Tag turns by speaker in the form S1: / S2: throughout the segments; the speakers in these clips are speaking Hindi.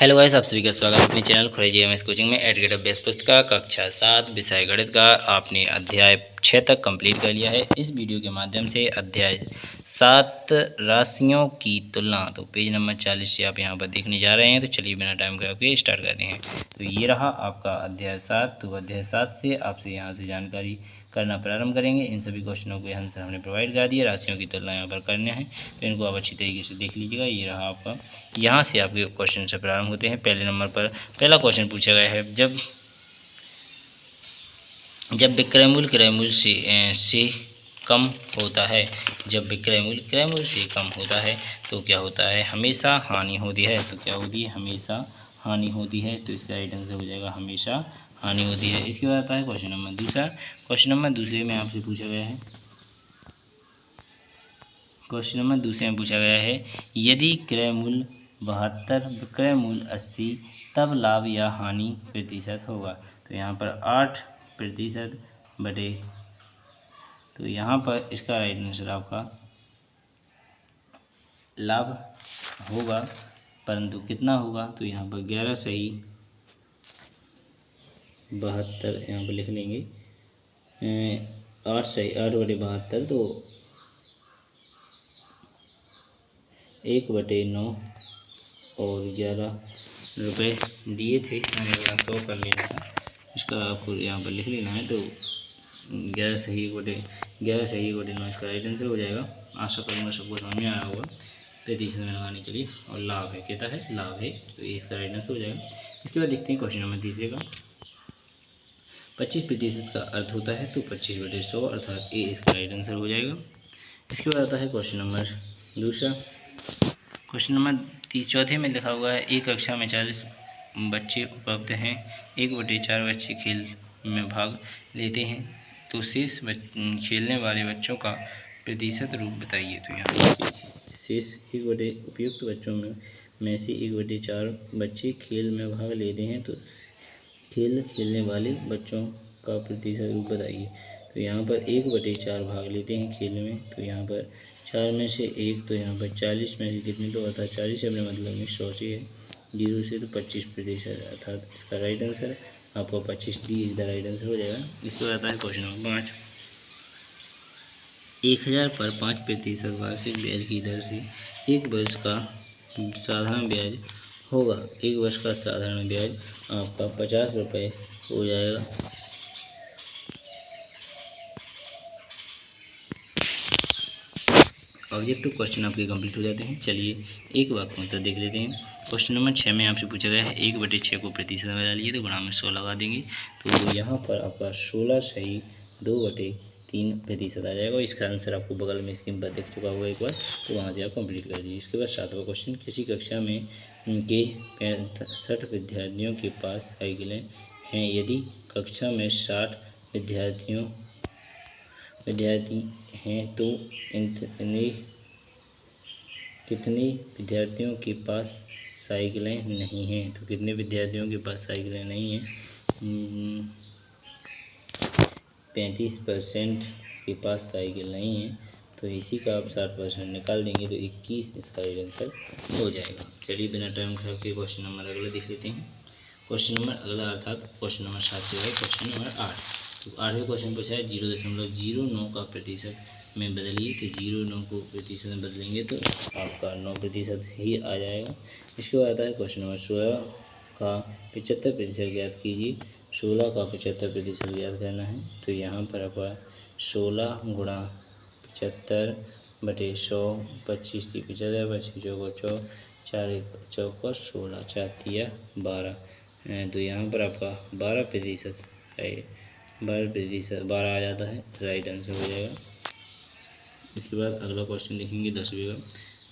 S1: हेलो गाइस, आप सभी का स्वागत है अपने चैनल खुरेजी एमएस कोचिंग में। एडगेट अभ्यास पुस्तिका कक्षा 7 विषय गणित का आपने अध्याय 6 तक कंप्लीट कर लिया है। इस वीडियो के माध्यम से अध्याय 7 राशियों की तुलना, तो पेज नंबर 40 से आप यहां पर देखने जा रहे हैं। तो चलिए बिना टाइम खराब स्टार्ट करते हैं। तो ये रहा आपका अध्याय 7। तो अध्याय 7 से आपसे यहाँ से जानकारी करना प्रारंभ करेंगे। इन सभी क्वेश्चनों के आंसर हमने प्रोवाइड कर दिए। राशियों की तुलना यहाँ पर करने हैं, तो इनको आप अच्छी तरीके से देख लीजिएगा। ये रहा आपका, यहाँ से आपके क्वेश्चन से प्रारंभ होते हैं। पहले नंबर पर पहला क्वेश्चन पूछा गया है, जब विक्रय मूल्य क्रय मूल्य से कम होता है, जब विक्रय मूल्य क्रय मूल्य से कम होता है तो क्या होता है? हमेशा हानि होती है। तो क्या होती है? हमेशा हानि होती है। तो इसका राइट आंसर हो जाएगा हमेशा हानि होती है। इसके बाद आता है क्वेश्चन नंबर दूसरा। क्वेश्चन नंबर दूसरे में आपसे पूछा गया है, क्वेश्चन नंबर दूसरे में पूछा गया है, यदि क्रय मूल्य 72 विक्रय मूल्य 80, तब लाभ या हानि प्रतिशत होगा। तो यहाँ पर 8% बटे, तो यहाँ पर इसका राइट आंसर आपका लाभ होगा, परंतु कितना होगा? तो यहाँ पर 11 सही 72 यहाँ पर लिख लेंगे। 8 सही 8 बटे 72, तो 1/9 और 11 रुपये दिए थे। हमें अपना 100 कर लेना था, इसका आपको यहाँ पर लिख लेना है। तो 11 सही 1/9 इसका राइट आंसर हो जाएगा। आशा करूँगा सबको समझ में आया होगा। प्रतिशत में लगाने के लिए, और लाभ है, कहता है लाभ है, तो ये इसका राइट आंसर हो जाएगा। इसके बाद देखते हैं क्वेश्चन नंबर तीसरे का। 25% का अर्थ होता है, तो 25/100 अर्थात ए इसका राइट आंसर हो जाएगा। इसके बाद आता है क्वेश्चन नंबर दूसरा। क्वेश्चन नंबर चौथे में लिखा हुआ है, एक कक्षा में 40 बच्चे उपलब्ध हैं, 1/4 बच्चे खेल में भाग लेते हैं, तो शेष खेलने वाले बच्चों का प्रतिशत रूप बताइए। तो यहाँ शेष उपयुक्त बच्चों में से 1/4 बच्चे खेल में भाग लेते हैं, तो खेलने वाले बच्चों का प्रतिशत रूप बताइए। तो यहाँ पर 1/4 भाग लेते हैं खेल में, तो यहाँ पर 4 में से 1, तो यहाँ पर 40 में से कितने, तो अर्थात 40 से अपने मतलब में 100 से है, 0 से तो 25%, अर्थात इसका राइट आंसर आपको 25 D is the right answer हो जाएगा। इसके बाद आता है क्वेश्चन नंबर 5। 1000 पर 5% वार्षिक ब्याज की दर से एक वर्ष का साधारण ब्याज होगा। एक वर्ष का साधारण ब्याज आपका 50 रुपये हो जाएगा। ऑब्जेक्टिव क्वेश्चन आपके कंप्लीट हो जाते हैं। चलिए एक वाक्य में उत्तर देख लेते हैं। क्वेश्चन नंबर 6 में आपसे पूछा गया है, 1/6 को प्रतिशत में डालिए, तो गुणा में 100 लगा देंगे। तो यहाँ पर आपका 16 सही 2/3% आ जाएगा। इसका आंसर आपको बगल में स्क्रीन पर दिख चुका होगा एक बार, तो वहाँ से आप कंप्लीट कर दीजिए। इसके बाद 7वां क्वेश्चन, किसी कक्षा में के 65 विद्यार्थियों के पास साइकिलें हैं, यदि कक्षा में 60 विद्यार्थी हैं, तो कितने विद्यार्थियों के पास साइकिलें नहीं हैं? तो कितने विद्यार्थियों के पास साइकिलें नहीं हैं? 35% के पास साइकिल नहीं है, तो इसी का आप 60% निकाल देंगे, तो 21 इसका राइट आंसर हो जाएगा। चलिए बिना टाइम खराब किए क्वेश्चन नंबर अगला देख लेते हैं। क्वेश्चन नंबर अगला अर्थात क्वेश्चन नंबर 7 जो है क्वेश्चन नंबर 8। तो 8वें क्वेश्चन पूछा है, 0.09 का प्रतिशत में बदलिए। तो 0.9 को प्रतिशत में बदलेंगे तो आपका 9% ही आ जाएगा। इसके बाद आता है क्वेश्चन नंबर 16 का 75% ज्ञात कीजिए। 16 का 75% ज्ञात करना है, तो यहाँ पर आपका 16 गुणा 75/100, 25 × 75, 25 × 4, 4 × 4 16, 4 × 12, तो यहाँ पर आपका 12% है, 12 आ जाता है, राइट आंसर हो जाएगा। इसके बाद अगला क्वेश्चन देखेंगे 10वें का।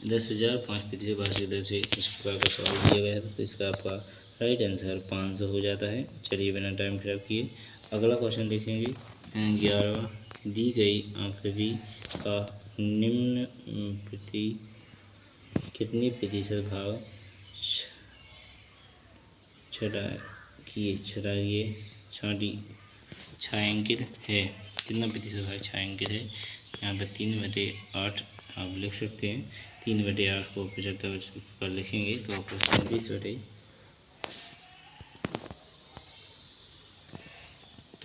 S1: 10,000 5% वार्षिक दर से इस प्रकार का सवाल दिया गया है, तो इसका आपका राइट आंसर 500 हो जाता है। चलिए बिना टाइम खराब किए अगला क्वेश्चन देखेंगे। 11वां, दी गई आकृति का निम्न कितने प्रतिशत भाग छायांकित है? कितना प्रतिशत भाग छायांकित है? यहाँ पर 3/8 आप लिख सकते हैं। 3/8 को 75 पर लिखेंगे तो आपको 37/8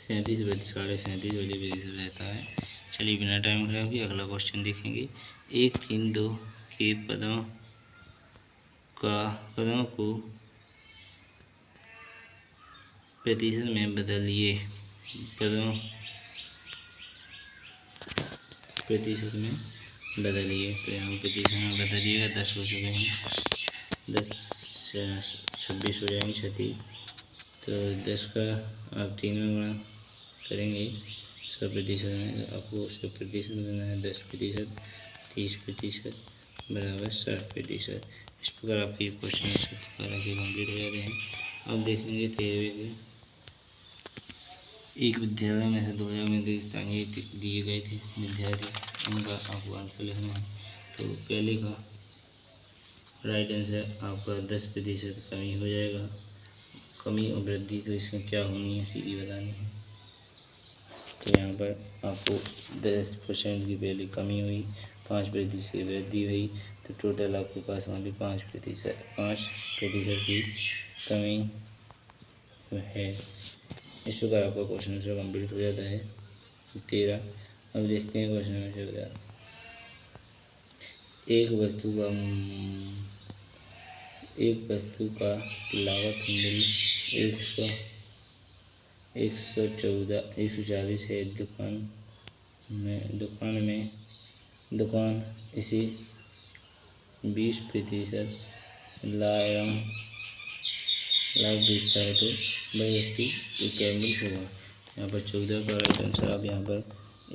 S1: 37 32 37 वाले प्रतिशत रहता है। चलिए बिना टाइम खराब किए अगला क्वेश्चन देखेंगे। 1 3 2 के पदों को प्रतिशत में बदलिए। पदों प्रतिशत में बदलिए, तो यहाँ प्रतिशत में बदलिएगा। 10 हो चुके हैं, 10 26 हो जाएंगे 36, तो 10 का आप 3 में गुणा करेंगे 100% में, तो आपको 100% देना है। 10%, 30% बराबर 60%। इस प्रकार आपके क्वेश्चन 12 के कम्प्लीट हो जाते हैं। अब देखेंगे 13वें। एक विद्यालय में से 2000 में स्थानीय दिए गए थे विद्यार्थी, उनका आपको आंसर लिखना है। तो पहले का राइट आंसर आपका 10% कमी हो जाएगा। कमी और वृद्धि तो इसमें क्या होनी है सीधी बतानी है। तो यहाँ पर आपको 10% की पहले कमी हुई, 5% वृद्धि हुई, तो टोटल आपके पास वहाँ भी 5% की कमी है। इस प्रकार आपका क्वेश्चन आंसर कम्प्लीट हो जाता है 13। अब देखते हैं क्वेश्चन आंसर क्या। एक वस्तु का लागत मूल्य 140 है। दुकान इसे 20% लाभ बेचता है, तो बड़ी वस्तु क्या मूल्य होगा। यहाँ पर 14 का राइट आंसर आप यहाँ पर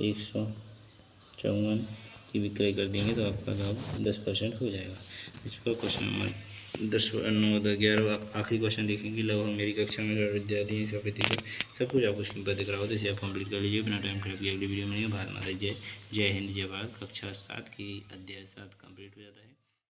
S1: 154 की विक्रय कर देंगे, तो आपका लाभ 10% हो जाएगा। इस पर क्वेश्चन नंबर 10 9 10 11 आखिरी क्वेश्चन देखेंगे। लगभग मेरी कक्षा में विद्यार्थी हैं, सब कुछ आपको स्क्रीन पर दिख रहा हो, तो इसे आप कंप्लीट कर लीजिए बिना टाइम खराब किए। अगली वीडियो में भारत माता जय हिंद जय भारत। कक्षा 7 की अध्याय 7 कंप्लीट हो जाता है।